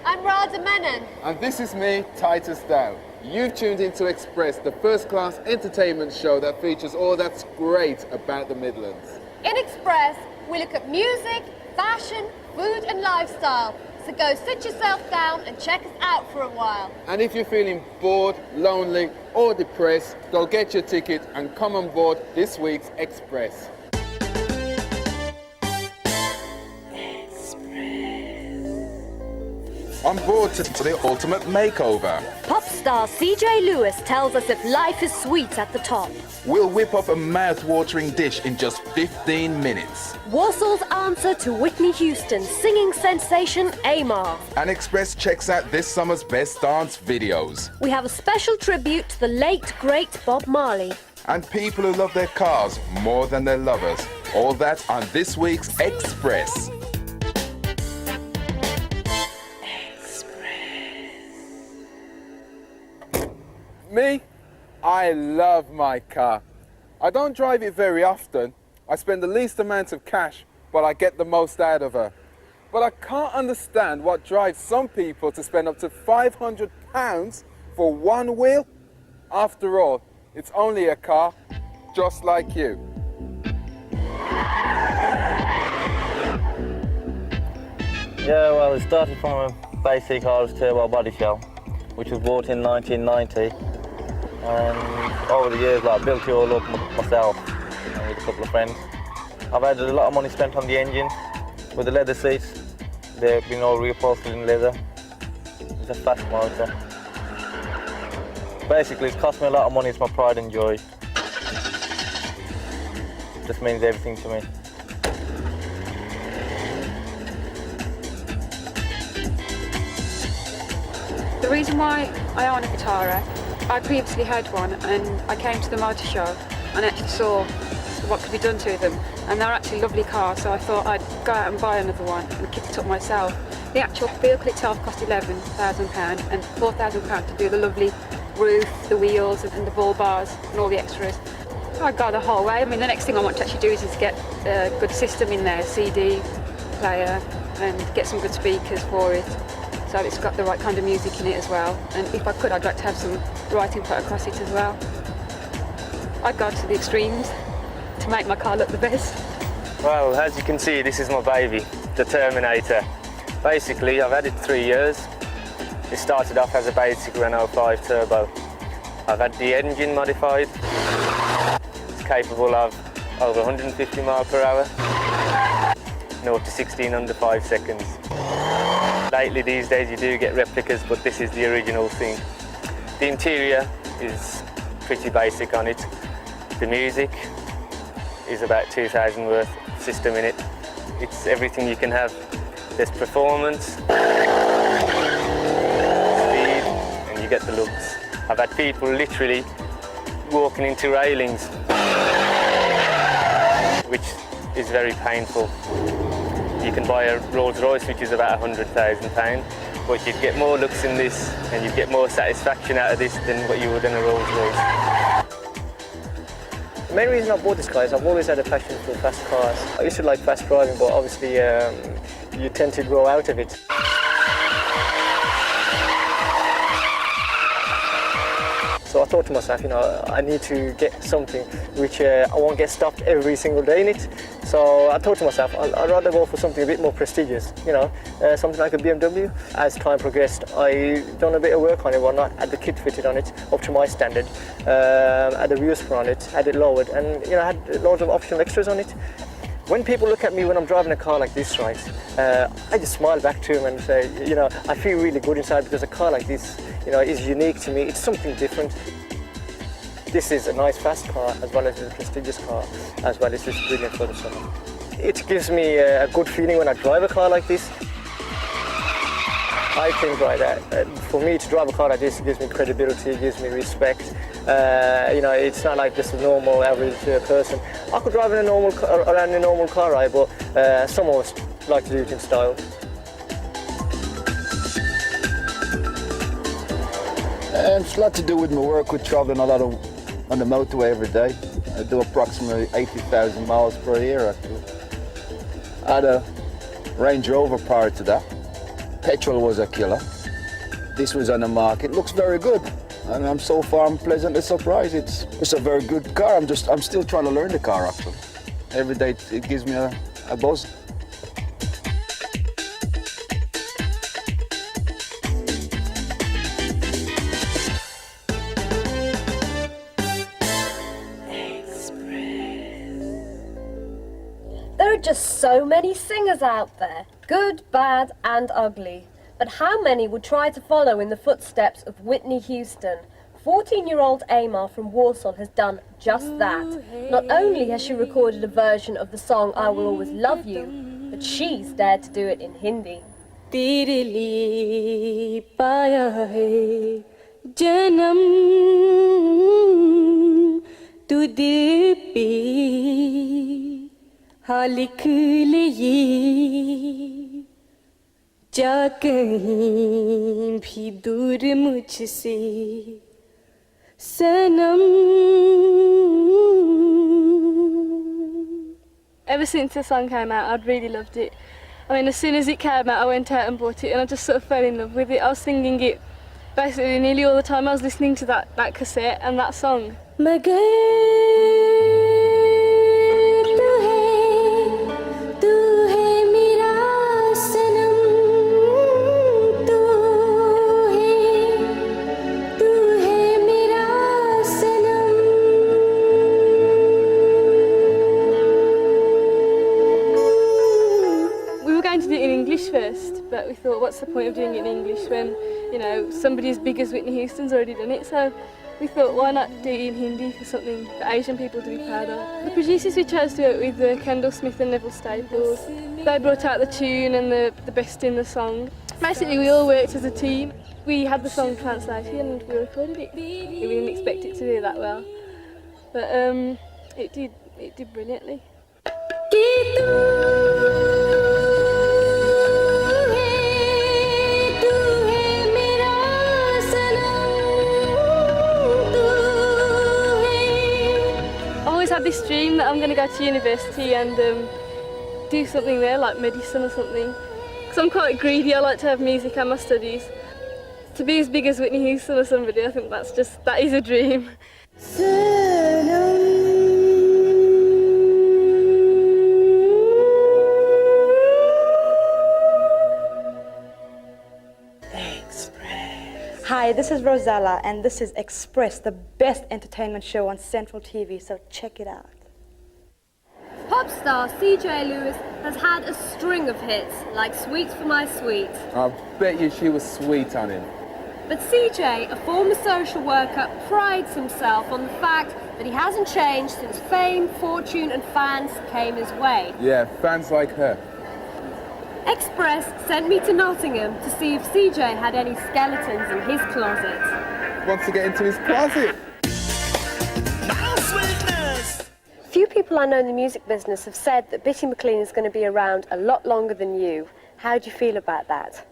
I'm Radha Menon. And this is me, Titus Dawo. You've tuned into Xpress, the first-class entertainment show that features all that's great about the Midlands. In Xpress, we look at music, fashion, food and lifestyle. So go sit yourself down and check us out for a while. And if you're feeling bored, lonely or depressed, go get your ticket and come on board this week's Xpress. On board to the ultimate makeover. Pop star CJ Lewis tells us if life is sweet at the top. We'll whip up a mouth-watering dish in just 15 minutes. Warsaw's answer to Whitney Houston singing sensation Amar. And Xpress checks out this summer's best dance videos. We have a special tribute to the late, great Bob Marley. And people who love their cars more than their lovers. All that on this week's Xpress. Me? I love my car. I don't drive it very often. I spend the least amount of cash, but I get the most out of her. But I can't understand what drives some people to spend up to £500 for one wheel. After all, it's only a car, just like you. Yeah, well, it started from a basic Irish turbo body shell, which was bought in 1990. And over the years, I built it all up myself and with a couple of friends. I've had a lot of money spent on the engine. With the leather seats, they've been all reupholstered in leather. It's a fast motor. Basically, it's cost me a lot of money. It's my pride and joy. It just means everything to me. The reason why I own a Vitara, I previously had one and I came to the motor show and actually saw what could be done to them, and they're actually lovely cars, so I thought I'd go out and buy another one and kit it up myself. The actual vehicle itself cost £11,000 and £4,000 to do the lovely roof, the wheels and the ball bars and all the extras. I'd go the whole way. I mean, the next thing I want to actually do is get a good system in there, CD player, and get some good speakers for it, so it's got the right kind of music in it as well. And if I could, I'd like to have some writing put across it as well. I'd go to the extremes to make my car look the best. Well, as you can see, this is my baby, the Terminator. Basically, I've had it 3 years. It started off as a basic Renault 5 Turbo. I've had the engine modified. It's capable of over 150 miles per hour. 0 to 16 under 5 seconds. Lately, these days, you do get replicas, but this is the original thing. The interior is pretty basic on it. The music is about 2,000 worth system in it. It's everything you can have. There's performance, speed, and you get the looks. I've had people literally walking into railings, which is very painful. You can buy a Rolls Royce, which is about £100,000, but you'd get more looks in this, and you'd get more satisfaction out of this than what you would in a Rolls Royce. The main reason I bought this car is I've always had a passion for fast cars. I used to like fast driving, but obviously you tend to grow out of it. So I thought to myself, I need to get something which I won't get stopped every single day in it. So I thought to myself, I'd rather go for something a bit more prestigious, something like a BMW. As time progressed, I done a bit of work on it, had the kit fitted on it up to my standard, had the wheels put on it, had it lowered, and had loads of optional extras on it. When people look at me when I'm driving a car like this, right, I just smile back to them and say, I feel really good inside because a car like this, is unique to me. It's something different. This is a nice fast car as well as a prestigious car, as well as it's brilliant for the summer. It gives me a good feeling when I drive a car like this. I think for me to drive a car like this, it gives me credibility, it gives me respect. It's not like just a normal average person. I could drive around in a normal car ride, but some of us like to do it in style. It's a lot to do with my work. We're travelling a lot on the motorway every day. I do approximately 80,000 miles per year actually. I had a Range Rover prior to that. Petrol was a killer. This was on the market. Looks very good. And I'm pleasantly surprised. It's a very good car. I'm still trying to learn the car actually. Every day it gives me a buzz. There are just so many singers out there, good, bad and ugly. But how many would try to follow in the footsteps of Whitney Houston? 14-year-old Amar from Warsaw has done just that. Not only has she recorded a version of the song I Will Always Love You, but she's dared to do it in Hindi. तेरे लिए पाया है जन्म तू दिल पे हाँ लिख ले ये जा कहीं भी दूर मुझसे सनम. Ever since the song came out, I'd really loved it. I mean, as soon as it came out, I went out and bought it, and I just sort of fell in love with it. I was singing it basically nearly all the time. I was listening to that cassette and that song. First, but we thought, what's the point of doing it in English when, you know, somebody as big as Whitney Houston's already done it? So we thought, why not do it in Hindi for something for Asian people to be proud of? The producers we chose to work with were Kendall Smith and Neville Staples. They brought out the tune and the best in the song. Basically, we all worked as a team. We had the song translated and we recorded it. We didn't expect it to do that well, but it did brilliantly. Had this dream that I'm going to go to university and do something there, like medicine or something. Because I'm quite greedy, I like to have music and my studies. To be as big as Whitney Houston or somebody, I think that is a dream. Hi, this is Rosella, and this is Xpress, the best entertainment show on Central TV, so check it out. Pop star CJ Lewis has had a string of hits, like Sweets for My Sweet. I bet you she was sweet on him. But CJ, a former social worker, prides himself on the fact that he hasn't changed since fame, fortune and fans came his way. Yeah, fans like her. Xpress sent me to Nottingham to see if CJ had any skeletons in his closet. Wants to get into his closet. Few people I know in the music business have said that Bitty McLean is going to be around a lot longer than you. How do you feel about that?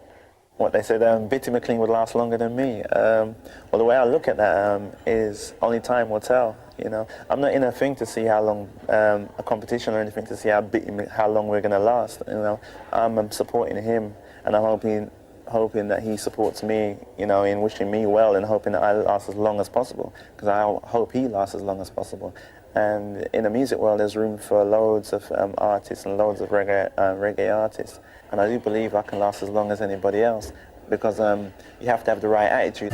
What they said, Bitty McLean would last longer than me. Well, the way I look at that is only time will tell. You know, I'm not in a thing to see how long a competition or anything to see how long we're going to last. You know, I'm supporting him, and I'm hoping that he supports me. You know, in wishing me well and hoping that I last as long as possible, because I hope he lasts as long as possible. And in the music world, there's room for loads of artists and loads of reggae artists. And I do believe I can last as long as anybody else, because you have to have the right attitude.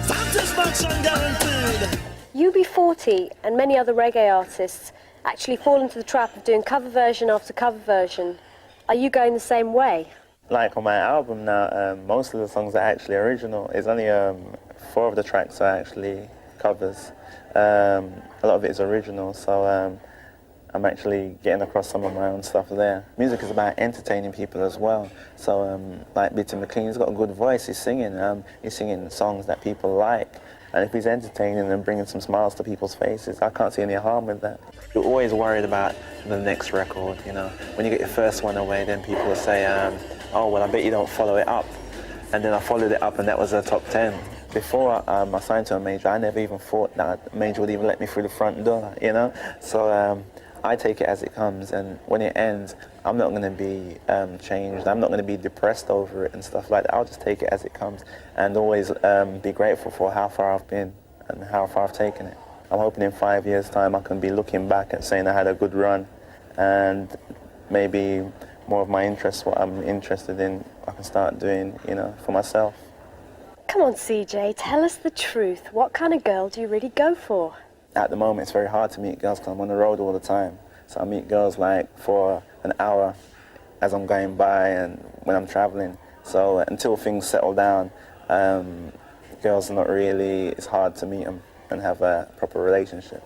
UB40 and many other reggae artists actually fall into the trap of doing cover version after cover version. Are you going the same way? Like on my album now, most of the songs are actually original. It's only 4 of the tracks are actually covers. A lot of it is original, so I'm actually getting across some of my own stuff there. Music is about entertaining people as well. So like Bitty McLean, he's got a good voice, he's singing songs that people like. And if he's entertaining and bringing some smiles to people's faces, I can't see any harm with that. You're always worried about the next record, you know. When you get your first one away, then people will say, oh, well, I bet you don't follow it up. And then I followed it up and that was a top 10. Before I signed to a major, I never even thought that a major would even let me through the front door, you know. So I take it as it comes, and when it ends, I'm not going to be changed. I'm not going to be depressed over it and stuff like that. I'll just take it as it comes and always be grateful for how far I've been and how far I've taken it. I'm hoping in 5 years' time I can be looking back and saying I had a good run, and maybe more of my interests, what I'm interested in, I can start doing, you know, for myself. Come on, CJ, tell us the truth. What kind of girl do you really go for? At the moment, it's very hard to meet girls because I'm on the road all the time. So I meet girls like for an hour as I'm going by and when I'm traveling. So until things settle down, girls are not really, it's hard to meet them and have a proper relationship.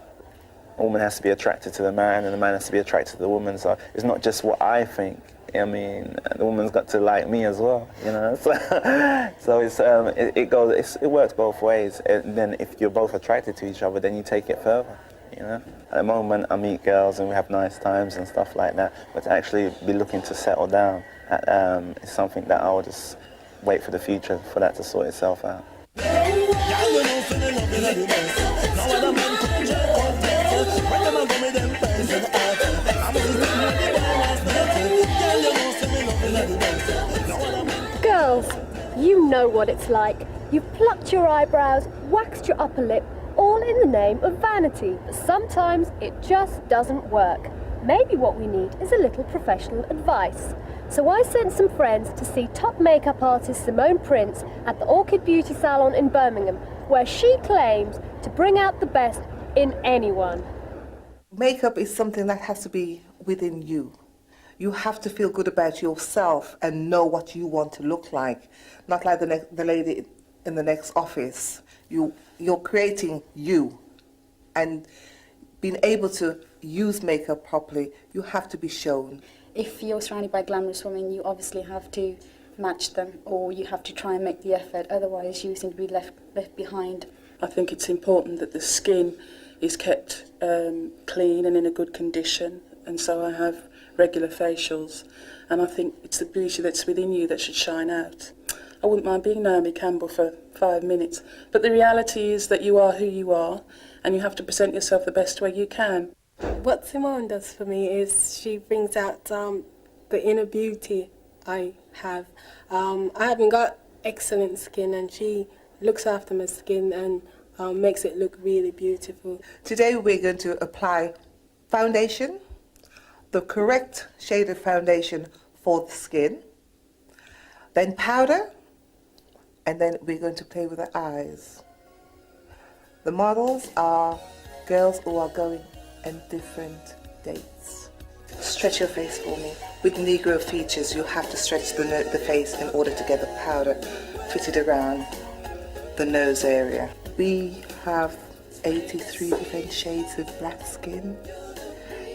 A woman has to be attracted to the man and the man has to be attracted to the woman. So it's not just what I think. I mean, the woman's got to like me as well, you know. So it's, it works both ways. And then if you're both attracted to each other, then you take it further, you know. At the moment, I meet girls and we have nice times and stuff like that. But to actually be looking to settle down, is something that I'll just wait for the future for that to sort itself out. Girls, you know what it's like. You've plucked your eyebrows, waxed your upper lip, all in the name of vanity. But sometimes it just doesn't work. Maybe what we need is a little professional advice. So I sent some friends to see top makeup artist Simone Prince at the Orchid Beauty Salon in Birmingham, where she claims to bring out the best in anyone. Makeup is something that has to be within you. You have to feel good about yourself and know what you want to look like. Not like the lady in the next office. You're creating you. And being able to use makeup properly, you have to be shown. If you're surrounded by glamorous women, you obviously have to match them, or you have to try and make the effort, otherwise you seem to be left behind. I think it's important that the skin is kept clean and in a good condition, and so I have regular facials, and I think it's the beauty that's within you that should shine out. I wouldn't mind being Naomi Campbell for 5 minutes, but the reality is that you are who you are, and you have to present yourself the best way you can. What Simone does for me is she brings out the inner beauty I have. I haven't got excellent skin, and she looks after my skin and makes it look really beautiful. Today we're going to apply foundation, the correct shade of foundation for the skin, then powder, and then we're going to play with the eyes. The models are girls who are going on different dates. Stretch your face for me. With Negro features, you have to stretch the face in order to get the powder fitted around the nose area. We have 83 different shades of black skin.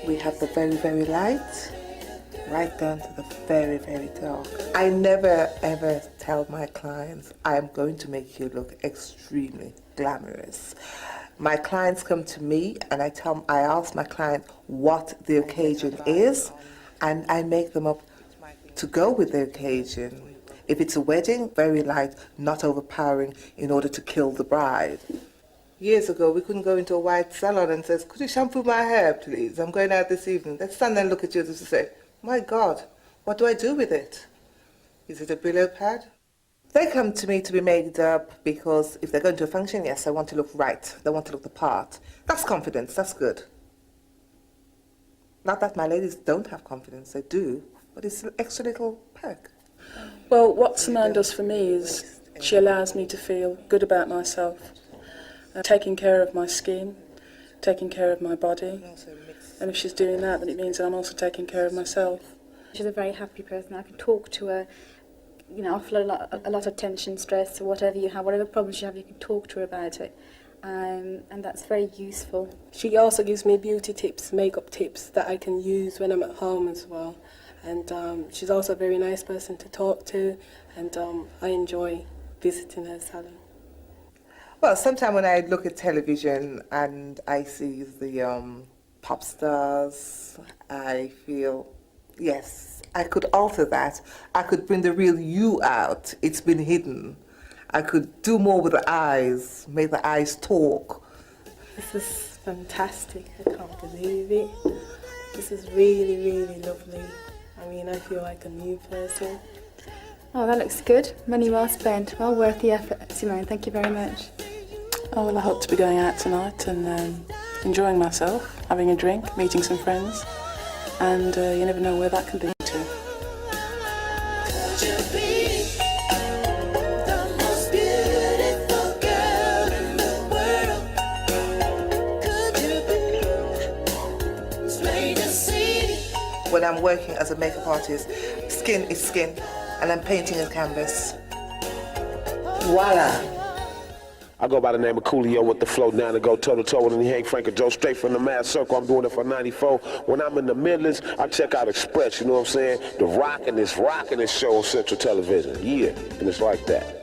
We have the very, very light, right down to the very, very dark. I never, ever tell my clients, I am going to make you look extremely glamorous. My clients come to me and I ask my client what the occasion is, and I make them up to go with the occasion. If it's a wedding, very light, not overpowering in order to kill the bride. Years ago, we couldn't go into a white salon and say, could you shampoo my hair, please? I'm going out this evening. They'd stand there and look at you and say, my God, what do I do with it? Is it a Brillo pad? They come to me to be made up because if they're going to a function, yes, they want to look right. They want to look the part. That's confidence, that's good. Not that my ladies don't have confidence, they do, but it's an extra little perk. Well, what Simone does for me is she allows me to feel good about myself, taking care of my skin, taking care of my body, and if she's doing that, then it means that I'm also taking care of myself. She's a very happy person. I can talk to her, you know, after a lot of tension, stress, or whatever you have, whatever problems you have, you can talk to her about it, and that's very useful. She also gives me beauty tips, makeup tips that I can use when I'm at home as well. And she's also a very nice person to talk to, and I enjoy visiting her salon. Well, sometimes when I look at television and I see the pop stars, I feel, yes, I could alter that. I could bring the real you out. It's been hidden. I could do more with the eyes, make the eyes talk. This is fantastic. I can't believe it. This is really, really lovely. I mean, I feel like a new person. Oh, that looks good. Money well spent. Well worth the effort, Simone. Thank you very much. Oh, well, I hope to be going out tonight and enjoying myself, having a drink, meeting some friends, and you never know where that can lead to. When I'm working as a makeup artist, skin is skin, and I'm painting a canvas. Voila! I go by the name of Coolio with the flow down to go toe-to-toe with any Hank Frank or Joe straight from the Mad Circle. I'm doing it for 94. When I'm in the Midlands, I check out Xpress, you know what I'm saying? The rockin' show on Central Television. Yeah, and it's like that.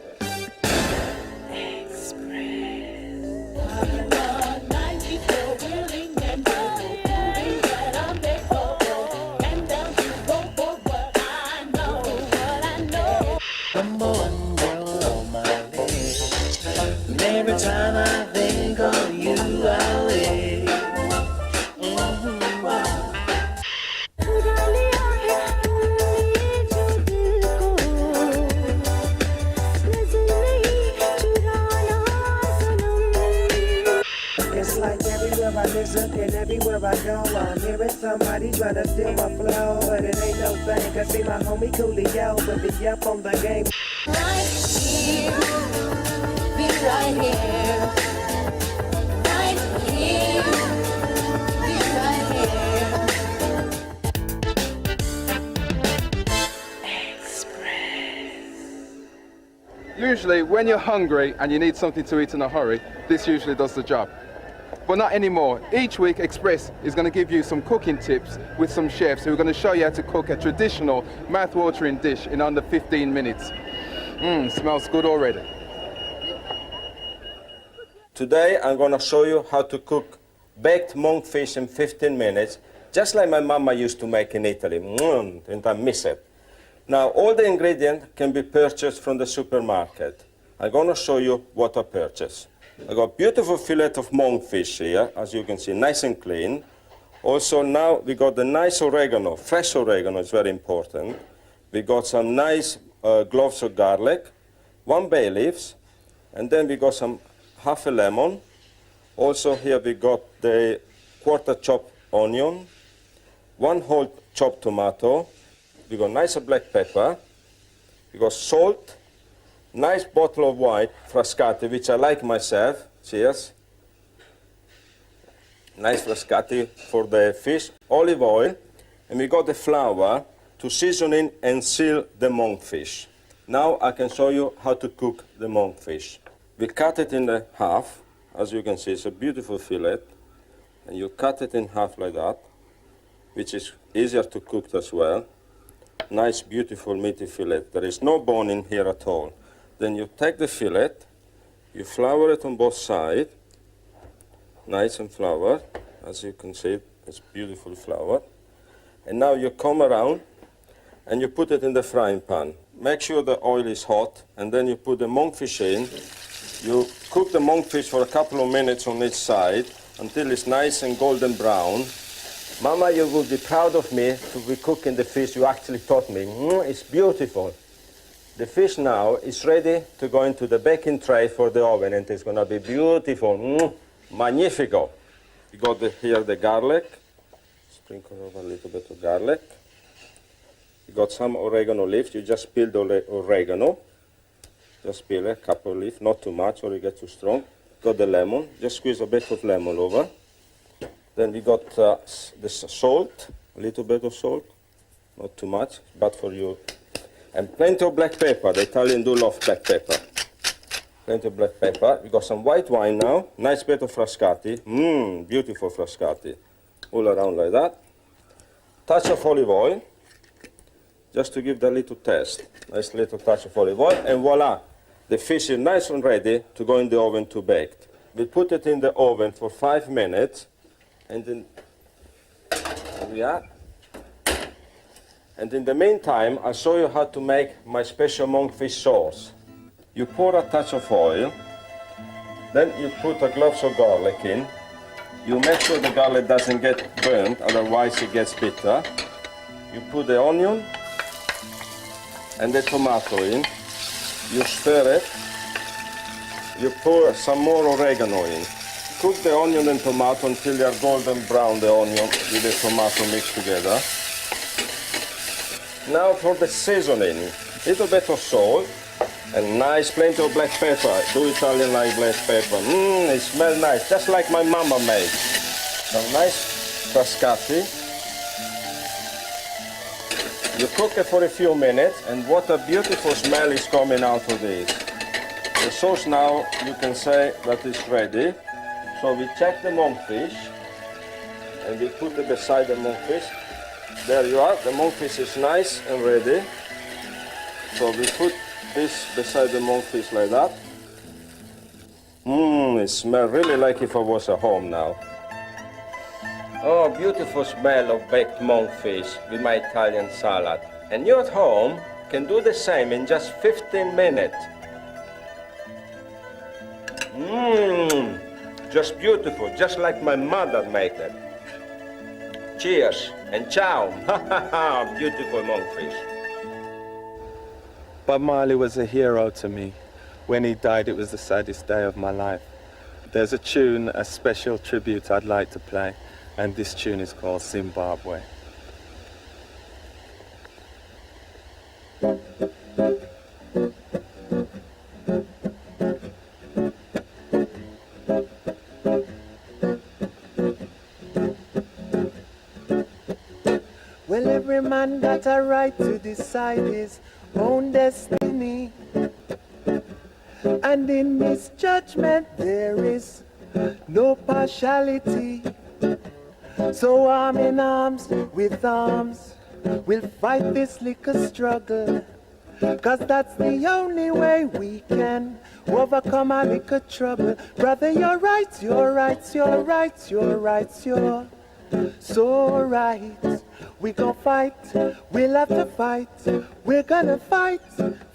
And everywhere I go, I'm hearing somebody try to steal my flow, but it ain't no thing, cause see my homie Coolio will be up on the game. Right here, be right here, right here, be right here. Usually, when you're hungry and you need something to eat in a hurry, this usually does the job. But not anymore. Each week, Xpress is going to give you some cooking tips with some chefs who are going to show you how to cook a traditional mouth-watering dish in under 15 minutes. Smells good already. Today, I'm going to show you how to cook baked monkfish in 15 minutes, just like my mama used to make in Italy, and I miss it. Now, all the ingredients can be purchased from the supermarket. I'm going to show you what I purchased. I got beautiful fillet of monkfish here, as you can see, nice and clean. Also now we got the nice oregano, fresh oregano is very important. We got some nice cloves of garlic, 1 bay leaves, and then we got some half a lemon. Also here we got the quarter chopped onion, 1 whole chopped tomato. We got nice black pepper. We got salt. Nice bottle of white Frascati, which I like myself. Cheers. Nice Frascati for the fish. Olive oil. And we got the flour to season in and seal the monkfish. Now I can show you how to cook the monkfish. We cut it in the half. As you can see, it's a beautiful fillet. And you cut it in half like that, which is easier to cook as well. Nice, beautiful, meaty fillet. There is no bone in here at all. Then you take the fillet, you flour it on both sides, nice and floured. As you can see, it's beautiful flour. And now you come around and you put it in the frying pan. Make sure the oil is hot, and then you put the monkfish in. You cook the monkfish for a couple of minutes on each side until it's nice and golden brown. Mama, you will be proud of me to be cooking the fish you actually taught me. It's beautiful. The fish now is ready to go into the baking tray for the oven, and it's going to be beautiful. Magnifico. You got here the garlic. Sprinkle over a little bit of garlic. You got some oregano leaves. You just peel the oregano. Just peel a couple of leaves, not too much or it gets too strong. Got the lemon. Just squeeze a bit of lemon over. Then we got this salt, a little bit of salt. Not too much, but for you. And plenty of black pepper. The Italians do love black pepper. Plenty of black pepper. We got some white wine now. Nice bit of Frascati. Beautiful Frascati. All around like that. Touch of olive oil. Just to give that little taste. Nice little touch of olive oil. And voila. The fish is nice and ready to go in the oven to bake. We put it in the oven for 5 minutes. And then, here we are. And in the meantime, I'll show you how to make my special monkfish sauce. You pour a touch of oil, then you put a cloves of garlic in, You make sure the garlic doesn't get burnt, otherwise it gets bitter. You put the onion and the tomato in. You stir it. You pour some more oregano in. Cook the onion and tomato until they are golden brown, the onion with the tomato mixed together. Now for the seasoning. Little bit of salt and nice plenty of black pepper. Do Italian like black pepper. It smells nice, just like my mama made. Some nice frascati. You cook it for a few minutes, and what a beautiful smell is coming out of this. The sauce now, you can say that it's ready. So we check the monkfish, and we put it beside the monkfish. There you are, the monkfish is nice and ready. So we put this beside the monkfish like that. It smells really like if I was at home now. Oh, beautiful smell of baked monkfish with my Italian salad. And you at home can do the same in just 15 minutes. Just beautiful, just like my mother made it. Cheers and ciao. Beautiful monkfish. Bob Marley was a hero to me. When he died, it was the saddest day of my life. There's a tune, a special tribute I'd like to play, and this tune is called Zimbabwe. Well, every man got a right to decide his own destiny, and in misjudgment there is no partiality. So arm in arms with arms, we'll fight this liquor struggle, 'cause that's the only way we can overcome our liquor trouble. Brother, you're right, you're right, you're right, you're right, you're so right. We gon' fight, we'll have to fight, we're gonna fight,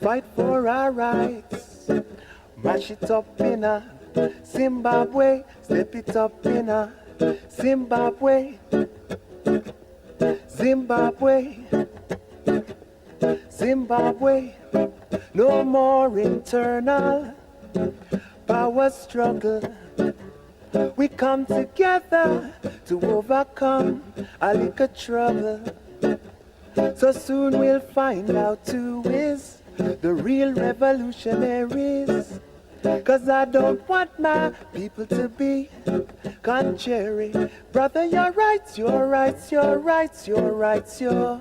fight for our rights. Mash it up in a Zimbabwe, step it up in a Zimbabwe, Zimbabwe, Zimbabwe. No more internal power struggle. We come together to overcome our liquor trouble. So soon we'll find out who is the real revolutionaries. 'Cause I don't want my people to be contrary. Brother, you're right, you're right, you're right, you're right, you're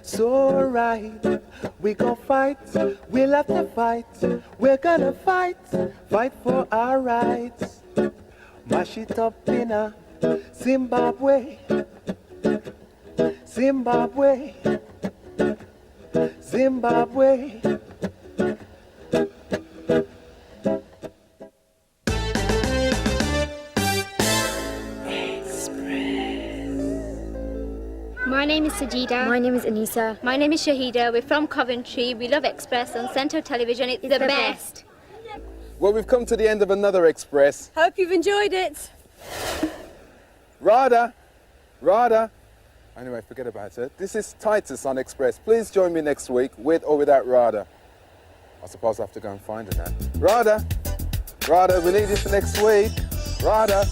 so right. We gon' fight, we'll have to fight, we're gonna fight, fight for our rights. Mash it up in a Zimbabwe, Zimbabwe, Zimbabwe. My name is Sajida. My name is Anisa. My name is Shahida. We're from Coventry. We love Xpress on Central Television. It's the best. Well, we've come to the end of another Express. Hope you've enjoyed it. Radha! Radha! Anyway, forget about it. This is Titus on Express. Please join me next week, with or without Radha. I suppose I have to go and find her now. Radha! Radha, we need you for next week. Radha!